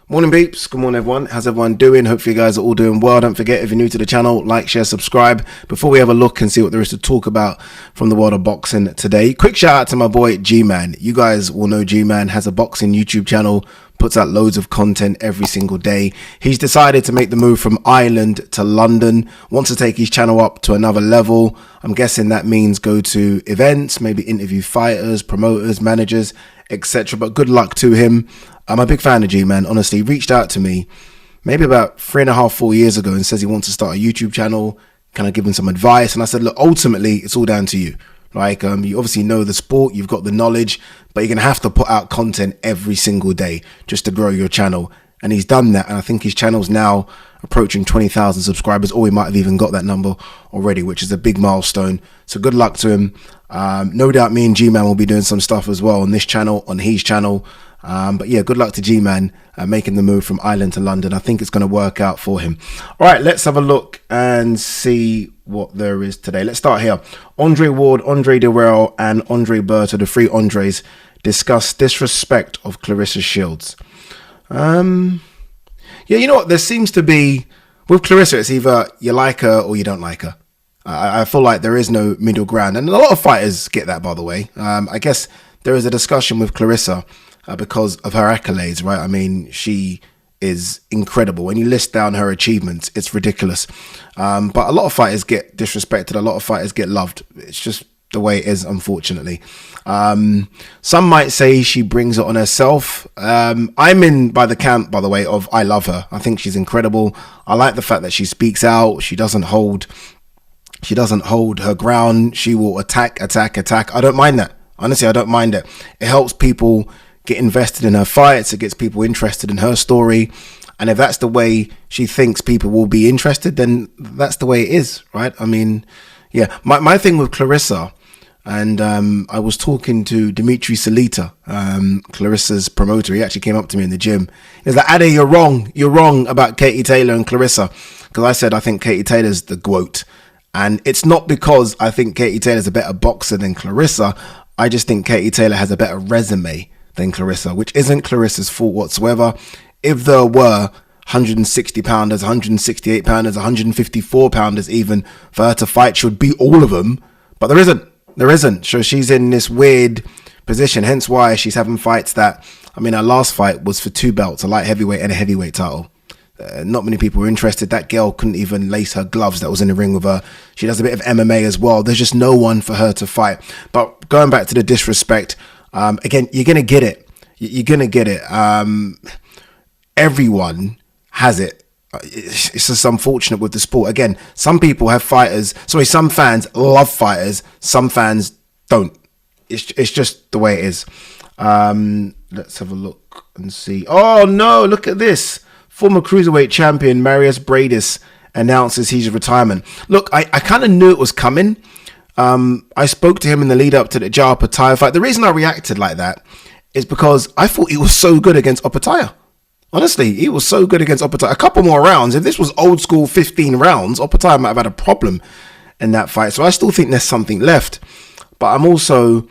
Morning peeps, good morning everyone. How's everyone doing? Hopefully you guys are all doing well. Don't forget, if you're new to the channel, like, share, subscribe. Before we have a look and see what there is to talk about from the world of boxing today, quick shout out to my boy G-Man. You guys will know G-Man has a boxing YouTube channel, puts out loads of content every single day. He's decided to make the move from Ireland to London, wants to take his channel up to another level. I'm guessing that means go to events, maybe interview fighters, promoters, managers, etc. But good luck to him. I'm a big fan of G-Man. Honestly, he reached out to me maybe about 3.5, 4 years ago and says he wants to start a YouTube channel. Kind of give him some advice. And I said, look, ultimately, it's all down to you. Like, you obviously know the sport, you've got the knowledge, but you're going to have to put out content every single day just to grow your channel. And he's done that. And I think his channel's now approaching 20,000 subscribers, or he might have even got that number already, which is a big milestone. So good luck to him. No doubt me and G-Man will be doing some stuff as well on this channel, on his channel. But yeah, good luck to G-Man making the move from Ireland to London. I think it's going to work out for him. All right, let's have a look and see what there is today. Let's start here. Andre Ward, Andre Dubois, and Andre Berta, the three Andres, discuss disrespect of Clarissa Shields. Yeah, you know what? There seems to be, with Clarissa, it's either you like her or you don't like her. I feel like there is no middle ground. And a lot of fighters get that, by the way. I guess there is a discussion with Clarissa because of her accolades, right? I mean, she is incredible. When you list down her achievements, it's ridiculous. But a lot of fighters get disrespected. A lot of fighters get loved. It's just the way it is, unfortunately. Some might say she brings it on herself. I'm in by the camp, by the way, of I love her. I think she's incredible. I like the fact that she speaks out. She doesn't hold her ground. She will attack. I don't mind that. Honestly, I don't mind it. It helps people get invested in her fights. It gets people interested in her story. And if that's the way she thinks people will be interested, then that's the way it is, right? I mean, yeah, my thing with Clarissa, and I was talking to Dimitri Salita, Clarissa's promoter. He actually came up to me in the gym. He's like, Ade, you're wrong about Katie Taylor and Clarissa. Because I said, I think Katie Taylor's the GOAT. And it's not because I think Katie Taylor's a better boxer than Clarissa. I just think Katie Taylor has a better resume than Clarissa, which isn't Clarissa's fault whatsoever. If there were 160 pounders, 168 pounders, 154 pounders even for her to fight, she would beat all of them. But there isn't. So she's in this weird position, hence why she's having fights that, I mean, her last fight was for 2 belts, a light heavyweight and a heavyweight title. Not many people were interested. That girl couldn't even lace her gloves that was in the ring with her. She does a bit of MMA as well. There's just no one for her to fight. But going back to the disrespect, again, you're going to get it. You're going to get it. Everyone has it. It's just unfortunate with the sport. Again, some people have some fans love fighters. Some fans don't. It's just the way it is. Let's have a look and see. Oh no, look at this. Former cruiserweight champion Marius Bradis announces his retirement. Look, I kind of knew it was coming. I spoke to him in the lead up to the Jao Opetaia fight. The reason I reacted like that is because I thought he was so good against Opetaia. Honestly, he was so good against Opetaia. A couple more rounds. If this was old school 15 rounds, Opetaia might have had a problem in that fight. So I still think there's something left. But I'm also,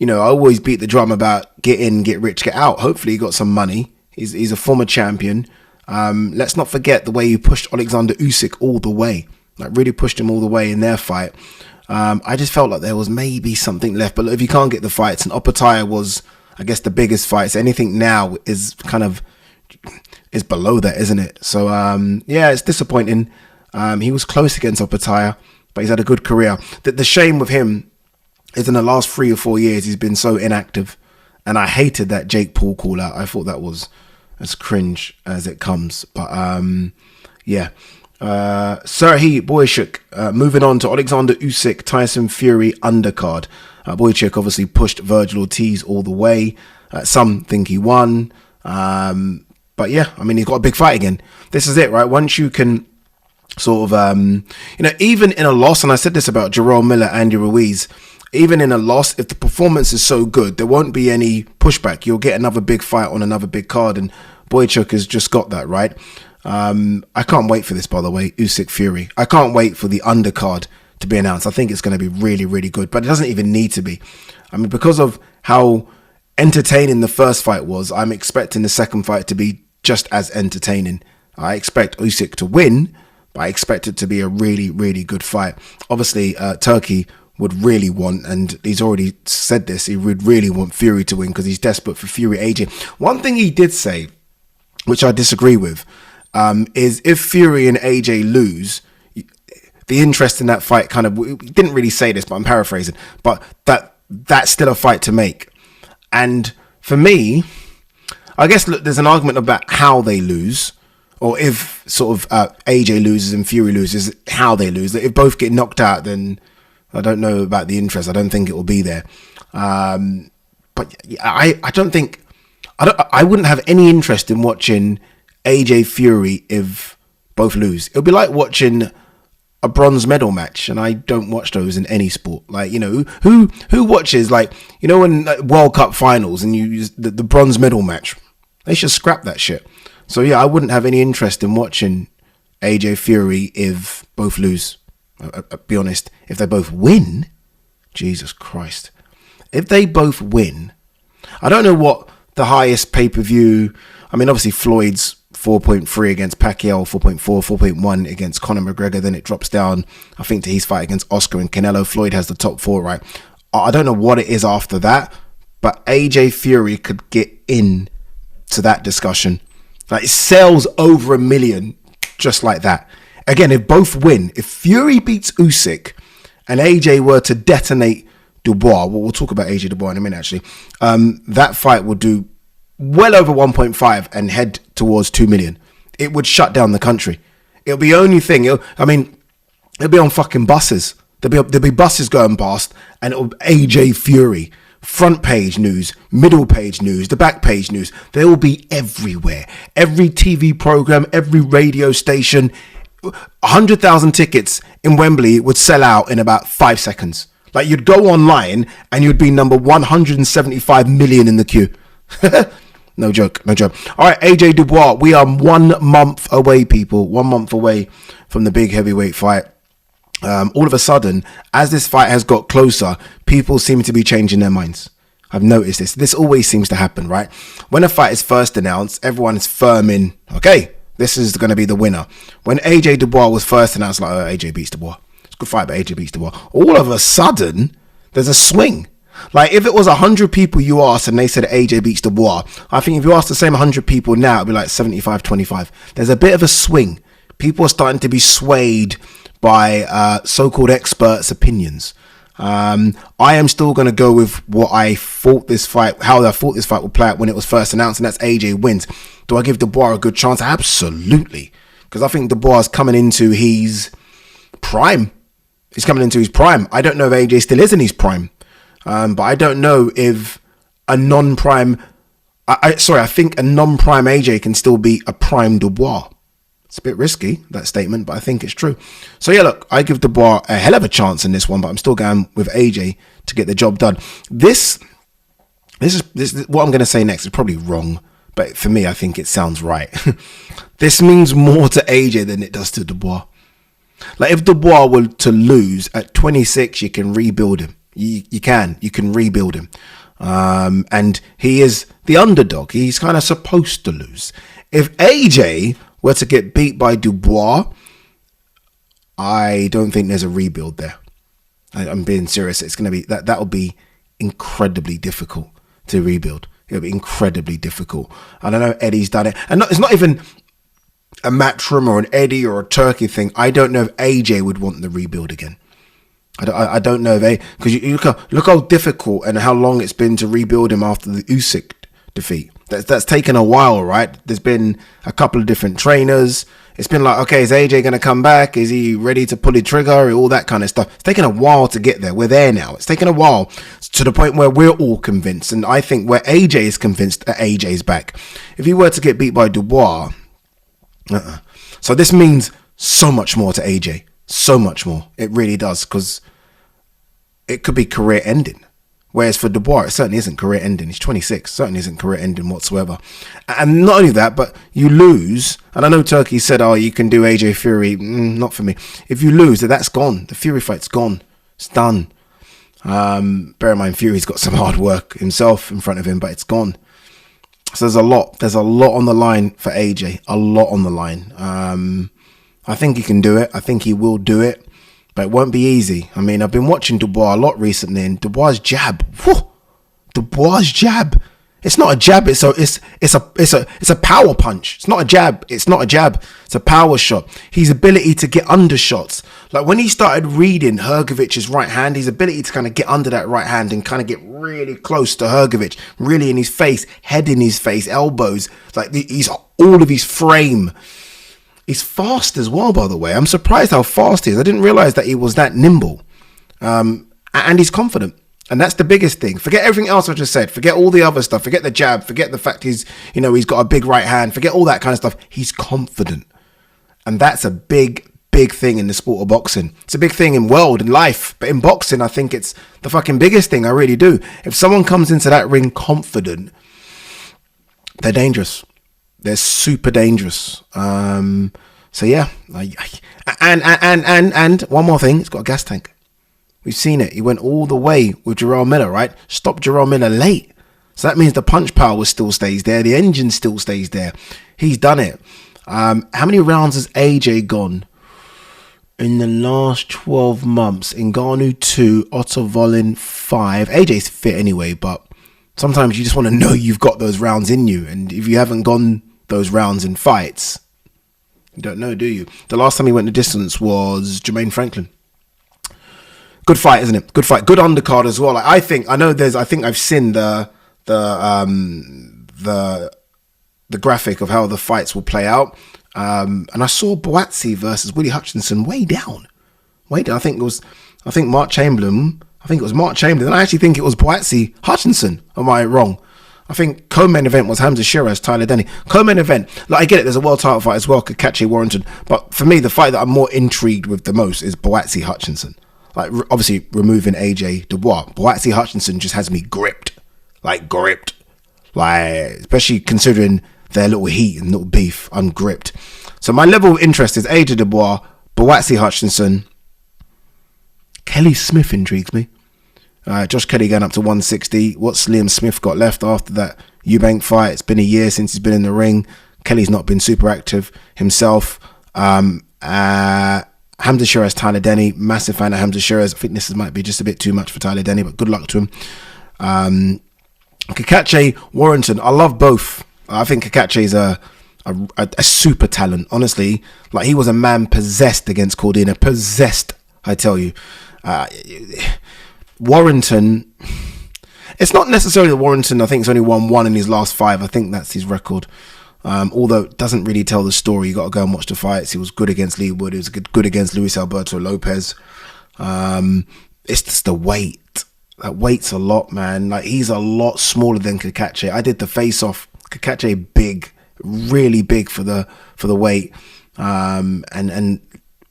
I always beat the drum about get in, get rich, get out. Hopefully he got some money. He's a former champion. Let's not forget the way he pushed Alexander Usyk all the way. Like really pushed him all the way in their fight. I just felt like there was maybe something left. But look, if you can't get the fights, and Opetaia was, I guess, the biggest fights, anything now is is below that, isn't it? So yeah, it's disappointing. He was close against Opetaia, but he's had a good career. The shame with him is in the last 3 or 4 years he's been so inactive, and I hated that Jake Paul call out. I thought that was as cringe as it comes. But yeah, Serhii Boychuk moving on to Alexander Usyk, Tyson Fury undercard. Boychuk obviously pushed Virgil Ortiz all the way. Some think he won. But yeah, I mean, he's got a big fight again. This is it, right? Once you can sort of, even in a loss, and I said this about Jarrell Miller, Andy Ruiz, even in a loss, if the performance is so good, there won't be any pushback. You'll get another big fight on another big card, and Boychuk has just got that, right? I can't wait for this, by the way, Usyk Fury. I can't wait for the undercard to be announced. I think it's going to be really, really good, but it doesn't even need to be. I mean, because of how entertaining the first fight was, I'm expecting the second fight to be just as entertaining. I expect Usyk to win, but I expect it to be a really, really good fight. Obviously, Turkey would really want, and he's already said this, he would really want Fury to win because he's desperate for Fury AJ. One thing he did say, which I disagree with, is if Fury and AJ lose, the interest in that fight kind of, he didn't really say this, but I'm paraphrasing, but that's still a fight to make. And for me, I guess, look, there's an argument about how they lose, or if sort of AJ loses and Fury loses, how they lose. If both get knocked out, then I don't know about the interest. I don't think it will be there. But I don't think, I wouldn't have any interest in watching AJ Fury if both lose. It'll be like watching a bronze medal match, and I don't watch those in any sport. Like, you know, who watches, like, you know, in like World Cup finals and you use the bronze medal match, they should scrap that shit. So yeah, I wouldn't have any interest in watching AJ Fury if both lose. I'll be honest, if they both win, Jesus Christ, if they both win, I don't know what the highest pay-per-view, I mean, obviously Floyd's 4.3 against Pacquiao, 4.4, 4.1 against Conor McGregor. Then it drops down, I think, to his fight against Oscar and Canelo. Floyd has the top 4, right? I don't know what it is after that, but AJ Fury could get in to that discussion. Like, it sells over 1 million just like that. Again, if both win, if Fury beats Usyk and AJ were to detonate Dubois, well, we'll talk about AJ Dubois in a minute, actually, that fight would do well over 1.5 and head towards 2 million. It would shut down the country. It'll be the only thing. It'll be on fucking buses. There'll be buses going past, and it'll AJ Fury. Front page news, middle page news, the back page news. They will be everywhere. Every TV program, every radio station. 100,000 tickets in Wembley would sell out in about 5 seconds. Like, you'd go online and you'd be number 175 million in the queue. No joke. All right, AJ Dubois, we are 1 month away, people. 1 month away from the big heavyweight fight. All of a sudden, as this fight has got closer, people seem to be changing their minds. I've noticed this. This always seems to happen, right? When a fight is first announced, everyone is firm in, okay, this is going to be the winner. When AJ Dubois was first announced, like, AJ beats Dubois. It's a good fight, but AJ beats Dubois. All of a sudden, there's a swing. Like, if it was 100 people you asked and they said AJ beats Dubois, I think if you ask the same 100 people now, it'd be like 75-25. There's a bit of a swing. People are starting to be swayed by so-called experts' opinions. I am still going to go with what I thought this fight, how I thought this fight would play out when it was first announced, and that's AJ wins. Do I give Dubois a good chance? Absolutely. Because I think Dubois is coming into his prime. He's coming into his prime. I don't know if AJ still is in his prime. But I don't know if a non-prime... I think a non-prime AJ can still be a prime Dubois. It's a bit risky, that statement, but I think it's true. So yeah, look, I give Dubois a hell of a chance in this one, but I'm still going with AJ to get the job done. This is what I'm going to say next is probably wrong, but for me, I think it sounds right. This means more to AJ than it does to Dubois. Like, if Dubois were to lose at 26, you can rebuild him. You can rebuild him. And he is the underdog. He's kind of supposed to lose. If AJ were to get beat by Dubois, I don't think there's a rebuild there. I'm being serious. It's going to be that will be incredibly difficult to rebuild. It'll be incredibly difficult. I don't know, Eddie's done it. And it's not even a Matchroom or an Eddie or a Turkey thing. I don't know if AJ would want the rebuild again. I don't know if because you look how difficult and how long it's been to rebuild him after the Usyk defeat. That's taken a while, right? There's been a couple of different trainers. It's been like, okay, is AJ going to come back? Is he ready to pull the trigger? All that kind of stuff. It's taken a while to get there. We're there now. It's taken a while to the point where we're all convinced. And I think where AJ is convinced that AJ's back. If he were to get beat by Dubois, So this means so much more to AJ. So much more. It really does, because it could be career ending. Whereas for Dubois, it certainly isn't career ending. He's 26, certainly isn't career ending whatsoever. And not only that, but you lose. And I know Turkey said, oh, you can do AJ Fury. Not for me. If you lose, that's gone. The Fury fight's gone. It's done. Bear in mind, Fury's got some hard work himself in front of him, but it's gone. So there's a lot on the line for AJ, a lot on the line. I think he can do it. I think he will do it, but it won't be easy. I mean, I've been watching Dubois a lot recently, and Dubois' jab, whew, Dubois' jab. It's not a jab. It's a power punch. It's not a jab. It's not a jab. It's a power shot. His ability to get under shots. Like when he started reading Hrgovic's right hand, his ability to kind of get under that right hand and kind of get really close to Hrgovic, really in his face, head in his face, elbows. Like he's all of his frame. He's fast as well, by the way. I'm surprised how fast he is. I didn't realize that he was that nimble. And he's confident. And that's the biggest thing. Forget everything else I just said. Forget all the other stuff. Forget the jab. Forget the fact he's got a big right hand. Forget all that kind of stuff. He's confident. And that's a big, big thing in the sport of boxing. It's a big thing in world and life. But in boxing, I think it's the fucking biggest thing. I really do. If someone comes into that ring confident, they're dangerous. They're super dangerous. So yeah. And one more thing. It's got a gas tank. We've seen it. He went all the way with Jarrell Miller, right? Stopped Jarrell Miller late. So that means the punch power still stays there. The engine still stays there. He's done it. How many rounds has AJ gone in the last 12 months? Ngannou 2, Otto Volin 5. AJ's fit anyway, but sometimes you just want to know you've got those rounds in you. And if you haven't gone those rounds in fights, you don't know, do you? The last time he went the distance was Jermaine Franklin. Good fight, isn't it? Good fight. Good undercard as well. Like, I think I've seen the graphic of how the fights will play out. And I saw Boatsi versus Willie Hutchinson way down. I think it was Mark Chamberlain. And I actually think it was Boatsi Hutchinson. Am I wrong? I think co-main event was Hamza Shiraz, Tyler Denny. Co-main event, like I get it, there's a world title fight as well, Kakache Warrington. But for me, the fight that I'm more intrigued with the most is Boatsi Hutchinson. Like, obviously, removing AJ Dubois. Boatsi Hutchinson just has me gripped. Like, especially considering their little heat and little beef. I'm gripped. So my level of interest is AJ Dubois, Boatsi Hutchinson. Kelly Smith intrigues me. Josh Kelly going up to 160. What's Liam Smith got left after that Eubank fight? It's been a year since he's been in the ring. Kelly's not been super active himself. Hamza Shiraz, Tyler Denny, massive fan of Hamza Shiraz. I think this might be just a bit too much for Tyler Denny, but good luck to him. Kakache Warrington, I love both. I think Kakache is a super talent, honestly. Like, he was a man possessed against Cordina. Possessed, I tell you. Warrington, it's not necessarily that Warrington, I think, has only won one in his last 5. I think that's his record. Although it doesn't really tell the story. You got to go and watch the fights. He was good against Lee Wood. He was good against Luis Alberto Lopez. It's just the weight. That weight's a lot, man. Like, he's a lot smaller than Kakache. I did the face-off. Kakache big, really big for the weight. And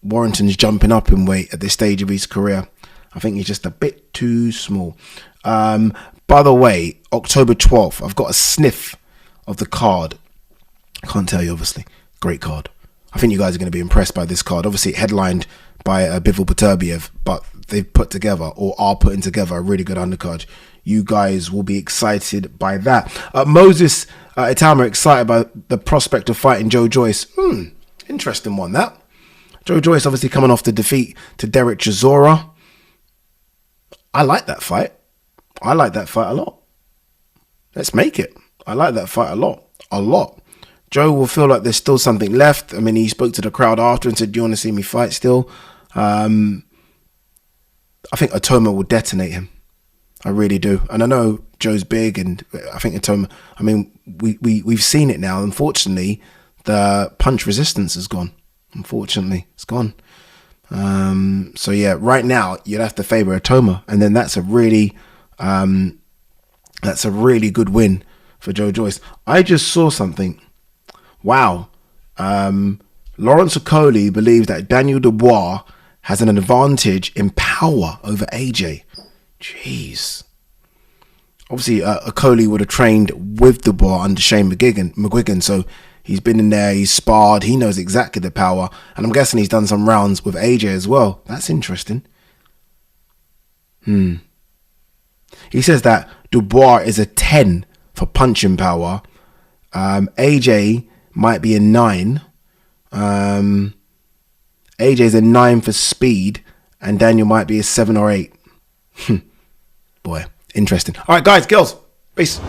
Warrington's jumping up in weight at this stage of his career. I think he's just a bit too small. By the way, October 12th, I've got a sniff of the card. I can't tell you, obviously. Great card. I think you guys are going to be impressed by this card. Obviously, headlined by Bivol Beterbiev, but they've put together, or are putting together, a really good undercard. You guys will be excited by that. Moses Itama excited by the prospect of fighting Joe Joyce. Interesting one, that. Joe Joyce obviously coming off the defeat to Derek Chisora. I like that fight. I like that fight a lot. Let's make it. I like that fight a lot. A lot. Joe will feel like there's still something left. I mean, he spoke to the crowd after and said, do you want to see me fight still? I think Otoma will detonate him. I really do. And I know Joe's big, and I think Otoma, I mean, we've seen it now. Unfortunately, the punch resistance is gone. Unfortunately, it's gone. So yeah, right now you'd have to favor Otoma, and then that's a really good win for Joe Joyce. I just saw something. Wow. Lawrence Okoli believes that Daniel Dubois has an advantage in power over AJ. Jeez. Obviously, Okoli would have trained with Dubois under Shane McGuigan, so he's been in there, he's sparred, he knows exactly the power, and I'm guessing he's done some rounds with AJ as well. That's interesting. He says that Dubois is a 10 for punching power, AJ might be a 9. AJ's a 9 for speed, and Daniel might be a 7 or 8. Boy, interesting. All right, guys, girls, peace.